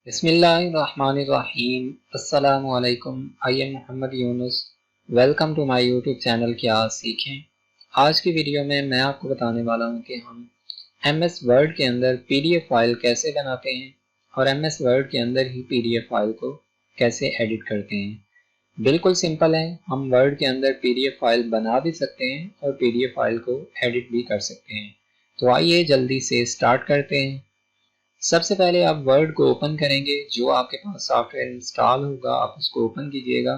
बिस्मिल्लाहिर्रहमानिर्रहीम। अस्सलामु अलैकुम। I am Mohammad Yunus. Welcome to my YouTube channel क्या सीखें। आज की वीडियो में मैं आपको बताने वाला हूं कि हम एमएस वर्ड के अंदर पीडीएफ फाइल कैसे बनाते हैं और एमएस वर्ड के अंदर ही पीडीएफ फाइल को कैसे एडिट करते हैं। बिल्कुल सिंपल है, हम वर्ड के अंदर पीडीएफ फाइल बना भी सकते हैं और पीडीएफ फाइल को एडिट भी कर सकते हैं। तो आइए जल्दी से स्टार्ट करते हैं। सबसे पहले आप वर्ड को ओपन करेंगे, जो आपके पास सॉफ्टवेयर इंस्टॉल होगा आप उसको ओपन कीजिएगा।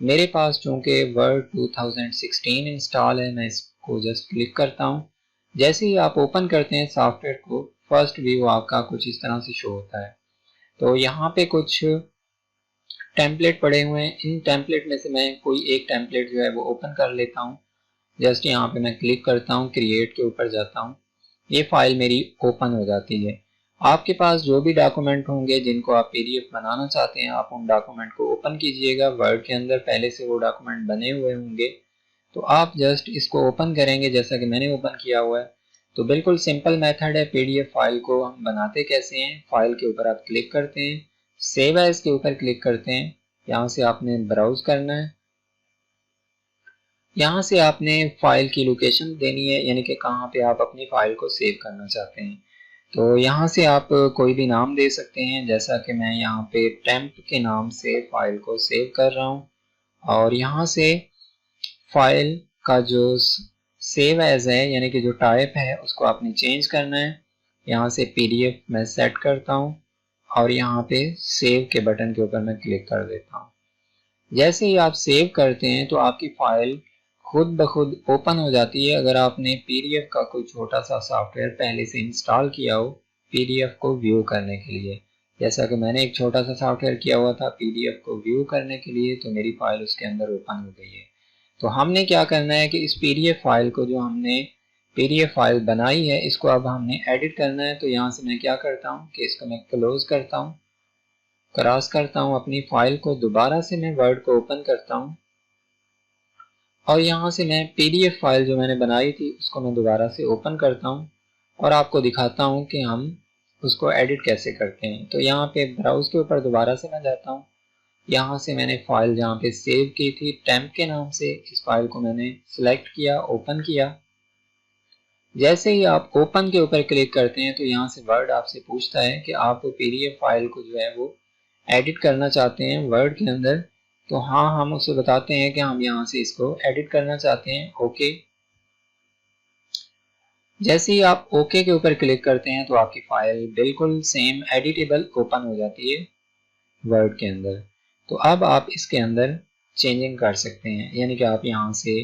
मेरे पास चूंकि वर्ड 2016 इंस्टॉल है, मैं इसको जस्ट क्लिक करता हूँ। जैसे ही आप ओपन करते हैं सॉफ्टवेयर को, फर्स्ट व्यू आपका कुछ इस तरह से शो होता है। तो यहाँ पे कुछ टेम्पलेट पड़े हुए हैं, इन टेम्पलेट में से मैं कोई एक टेम्पलेट जो है वो ओपन कर लेता हूँ। जस्ट यहाँ पे मैं क्लिक करता हूँ, क्रिएट के ऊपर जाता हूँ, ये फाइल मेरी ओपन हो जाती है। आपके पास जो भी डॉक्यूमेंट होंगे जिनको आप पीडीएफ बनाना चाहते हैं, आप उन डॉक्यूमेंट को ओपन कीजिएगा। वर्ड के अंदर पहले से वो डॉक्यूमेंट बने हुए होंगे, तो आप जस्ट इसको ओपन करेंगे जैसा कि मैंने ओपन किया हुआ है। तो बिल्कुल सिंपल मेथड है, पीडीएफ फाइल को हम बनाते कैसे हैं। फाइल के ऊपर आप क्लिक करते हैं, सेव एज के ऊपर क्लिक करते हैं, यहाँ से आपने ब्राउज करना है। यहाँ से आपने फाइल की लोकेशन देनी है, यानी कि कहाँ पे आप अपनी फाइल को सेव करना चाहते हैं। तो यहाँ से आप कोई भी नाम दे सकते हैं, जैसा कि मैं यहाँ पे टेम्प के नाम से फाइल को सेव कर रहा हूँ। और यहाँ से फाइल का जो सेव एज है, यानी कि जो टाइप है, उसको आपने चेंज करना है। यहाँ से पीडीएफ मैं सेट करता हूँ और यहाँ पे सेव के बटन के ऊपर मैं क्लिक कर देता हूँ। जैसे ही आप सेव करते हैं तो आपकी फाइल खुद ब खुद ओपन हो जाती है। अगर आपने पीडीएफ का कोई छोटा सा सॉफ्टवेयर पहले से इंस्टॉल किया हो पीडीएफ को व्यू करने के लिए, जैसा कि मैंने एक छोटा सा सॉफ्टवेयर किया हुआ था पीडीएफ को व्यू करने के लिए, तो मेरी फाइल उसके अंदर ओपन हो गई है। तो हमने क्या करना है कि इस पीडीएफ फाइल को, जो हमने पीडीएफ फाइल बनाई है, इसको अब हमने एडिट करना है। तो यहाँ से मैं क्या करता हूँ कि इसको मैं क्लोज करता हूँ, क्रॉस करता हूँ अपनी फाइल को, दोबारा से मैं वर्ड को ओपन करता हूँ और यहाँ से मैं पीडीएफ फाइल जो मैंने बनाई थी उसको मैं दोबारा से ओपन करता हूँ और आपको दिखाता हूँ कि हम उसको एडिट कैसे करते हैं। तो यहाँ पे ब्राउज के ऊपर दोबारा से मैं जाता हूँ। यहाँ से मैंने फाइल जहाँ पे सेव की थी टेम्प के नाम से, इस फाइल को मैंने सिलेक्ट किया, ओपन किया। जैसे ही आप ओपन के ऊपर क्लिक करते हैं तो यहाँ से वर्ड आपसे पूछता है कि आप पीडीएफ फाइल को जो है वो एडिट करना चाहते हैं वर्ड के अंदर। तो हाँ, हम उसे बताते हैं कि हम यहाँ से इसको एडिट करना चाहते हैं। ओके। जैसे ही आप ओके के ऊपर क्लिक करते हैं तो आपकी फाइल बिल्कुल सेम एडिटेबल ओपन हो जाती है वर्ड के अंदर। तो अब आप इसके अंदर चेंजिंग कर सकते हैं, यानी कि आप यहाँ से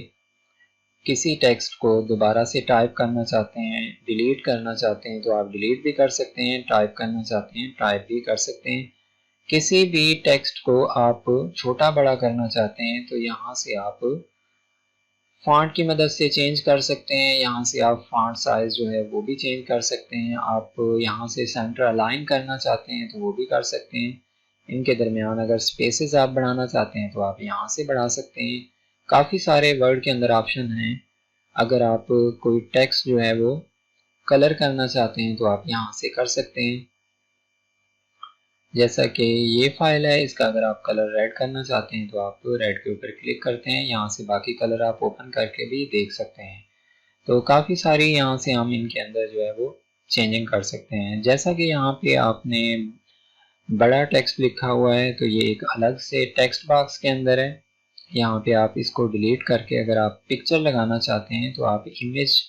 किसी टेक्स्ट को दोबारा से टाइप करना चाहते हैं, डिलीट करना चाहते हैं तो आप डिलीट भी कर सकते हैं, टाइप करना चाहते हैं टाइप भी कर सकते हैं। किसी भी टेक्स्ट को आप छोटा बड़ा करना चाहते हैं तो यहाँ से आप फॉन्ट की मदद से चेंज कर सकते हैं। यहाँ से आप फॉन्ट साइज जो है वो भी चेंज कर सकते हैं। आप यहाँ से सेंटर अलाइन करना चाहते हैं तो वो भी कर सकते हैं। इनके दरमियान अगर स्पेसेस आप बढ़ाना चाहते हैं तो आप यहाँ से बढ़ा सकते हैं। काफ़ी सारे वर्ड के अंदर ऑप्शन हैं। अगर आप कोई टेक्स्ट जो है वो कलर करना चाहते हैं तो आप यहाँ से कर सकते हैं। जैसा कि ये फाइल है, इसका अगर आप कलर रेड करना चाहते हैं तो आप रेड के ऊपर क्लिक करते हैं, यहाँ से बाकी कलर आप ओपन करके भी देख सकते हैं। तो काफ़ी सारी यहाँ से हम इनके अंदर जो है वो चेंजिंग कर सकते हैं। जैसा कि यहाँ पे आपने बड़ा टेक्स्ट लिखा हुआ है तो ये एक अलग से टेक्स्ट बॉक्स के अंदर है। यहाँ पे आप इसको डिलीट करके अगर आप पिक्चर लगाना चाहते हैं तो आप इमेज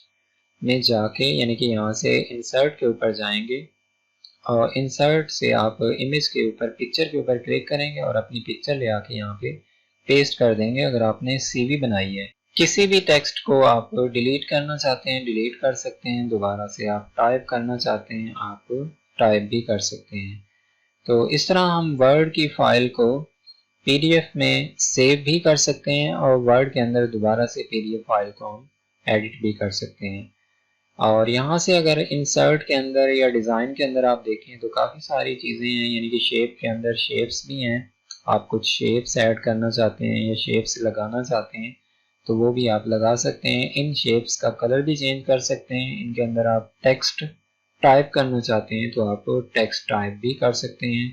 में जाके, यानी कि यहाँ से इंसर्ट के ऊपर जाएंगे और इंसर्ट से आप इमेज के ऊपर पिक्चर के ऊपर क्लिक करेंगे और अपनी पिक्चर ले आके यहाँ पे पेस्ट कर देंगे। अगर आपने सीवी बनाई है, किसी भी टेक्स्ट को आप डिलीट करना चाहते हैं डिलीट कर सकते हैं, दोबारा से आप टाइप करना चाहते हैं आप टाइप भी कर सकते हैं। तो इस तरह हम वर्ड की फाइल को पीडीएफ में सेव भी कर सकते हैं और वर्ड के अंदर दोबारा से पीडीएफ फाइल को हम एडिट भी कर सकते हैं। और यहाँ से अगर इंसर्ट के अंदर या डिज़ाइन के अंदर आप देखें तो काफ़ी सारी चीज़ें हैं, यानी कि शेप के अंदर शेप्स भी हैं। आप कुछ शेप्स ऐड करना चाहते हैं या शेप्स लगाना चाहते हैं तो वो भी आप लगा सकते हैं। इन शेप्स का कलर भी चेंज कर सकते हैं। इनके अंदर आप टेक्स्ट टाइप करना चाहते हैं तो आप टेक्स्ट टाइप भी कर सकते हैं।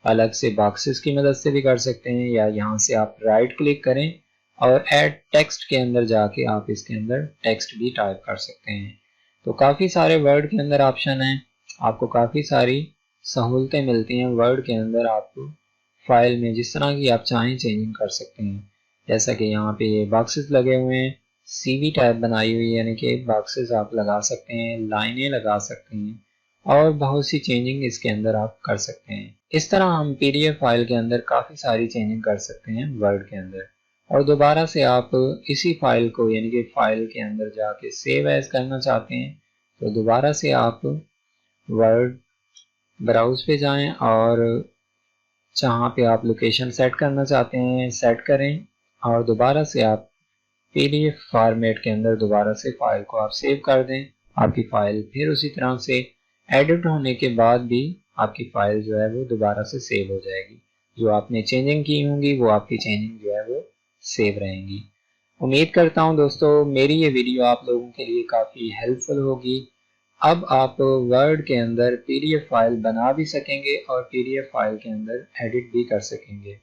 अलग से बॉक्सेस की मदद से भी कर सकते हैं, या यहाँ से आप राइट क्लिक करें और ऐड टेक्स्ट के अंदर जाके आप इसके अंदर टेक्स्ट भी टाइप कर सकते हैं। तो काफ़ी सारे वर्ड के अंदर ऑप्शन हैं, आपको काफ़ी सारी सहूलतें मिलती हैं वर्ड के अंदर। आपको फाइल में जिस तरह की आप चाहें चेंजिंग कर सकते हैं। जैसा कि यहाँ पे ये बॉक्सेस लगे हुए हैं, सीवी टाइप बनाई हुई है, यानी कि बॉक्सेस आप लगा सकते हैं, लाइनें लगा सकते हैं और बहुत सी चेंजिंग इसके अंदर आप कर सकते हैं। इस तरह हम पीडीएफ फाइल के अंदर काफ़ी सारी चेंजिंग कर सकते हैं वर्ड के अंदर। और दोबारा से आप इसी फाइल को यानी कि फाइल के अंदर जाके सेव एज करना चाहते हैं तो दोबारा से आप वर्ड ब्राउज पे जाएं और जहाँ पे आप लोकेशन सेट करना चाहते हैं सेट करें और दोबारा से आप पीडीएफ फॉर्मेट के अंदर दोबारा से फाइल को आप सेव कर दें। आपकी फाइल फिर उसी तरह से एडिट होने के बाद भी आपकी फाइल जो है वो दोबारा से सेव हो जाएगी। जो आपने चेंजिंग की होंगी वो आपकी चेंजिंग जो है वो सेव रहेंगी। उम्मीद करता हूँ दोस्तों मेरी ये वीडियो आप लोगों के लिए काफ़ी हेल्पफुल होगी। अब आप वर्ड के अंदर पीडीएफ फाइल बना भी सकेंगे और पीडीएफ फाइल के अंदर एडिट भी कर सकेंगे।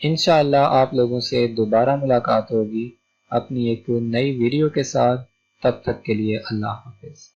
इंशाअल्लाह आप लोगों से दोबारा मुलाकात होगी अपनी एक नई वीडियो के साथ। तब तक के लिए अल्लाह हाफिज़।